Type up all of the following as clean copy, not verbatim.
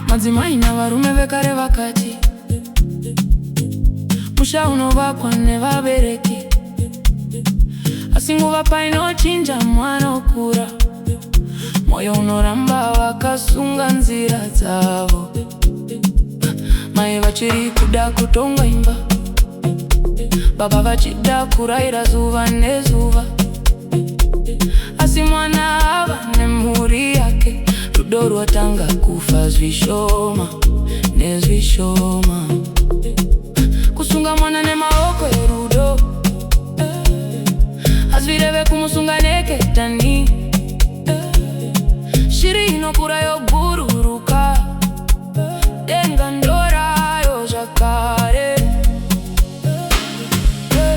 Madzimai navarume vekare vakati musha unovakwa nevabereki, asi nguva painochinja mwana okura, moyo unoramba wakasunga nzira dzavo. Mai vachiri kuda kutonga imba, baba vachida kurayira zuva nezuva, asi mwana ava nemhuri yake, rudo rwatanga kufa zvishoma nezvishoma. Kusunga mwana nemaoko erudo, hazvireve kumusunga neketani. Shiri inokura yobururuka, denga ndorayo zvakare.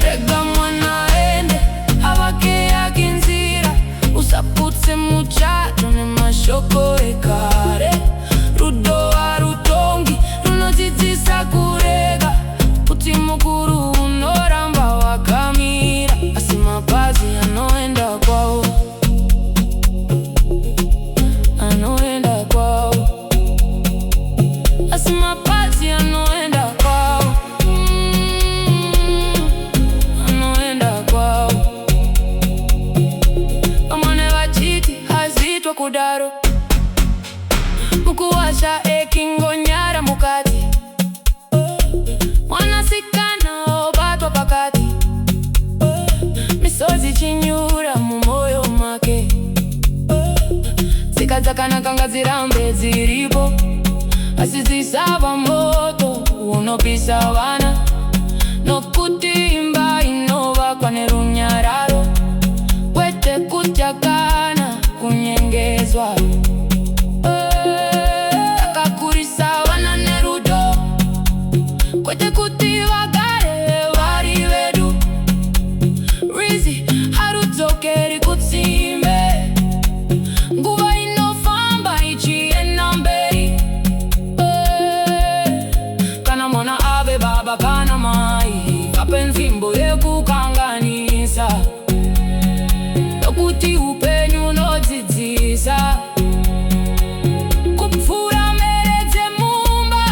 Rega mwana ende avake yake nzira, usaputse muchato nemashoko ekare. Rudo harutongi, runodzidzisa kurega, kuti mukuru unoramba wakamira, asi mapazi anoenda kwawo, anoenda kwawo, asi mapazi anoenda kwawo, anoenda kwawo. Vamwe vachiti hazitwa kudaro, mukuwasha ekingonyara mukati, mwanasikana obatwa pakati, misozi chinyura mumoyo make. Tsika dzakanaka ngadzirambe dziripo, asi dzisava moto unopisa vana, nokuti imba inovakwa nerunyararo, kwete kutya kana kunyengezwa. Akakurisa vana nerudo, kwete kuti vagare vari vedu. Rizi harudzokeri kutsimbe, nguva inofamba ichienda mberi. Kana mwana ave baba kana mai, vape nzvimbo yekukanganisa, nokuti hupenyu nodzidzisa. Kupfura meredze mumba,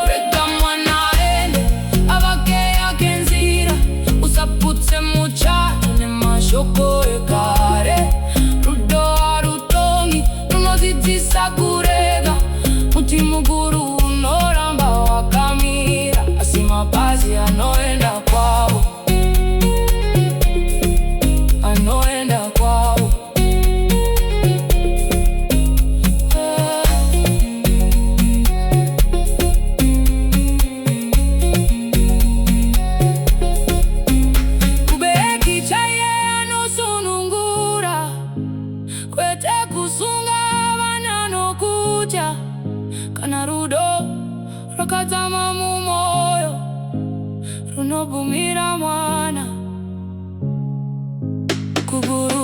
rega mwana ende avake yake nzira, usaputse muchato nemashoko ekare. Rudo harutongi, runodzidzisa kurega, kuti mukuru unoramba wakamira, asi mapazi anoenda kwawo, anoenda kwawo. Kubereki chaiye anosunungura, kwete kusunga vana nokutya. Kana rudo rwakadzama mumoyo, runobvumira mwana kuguru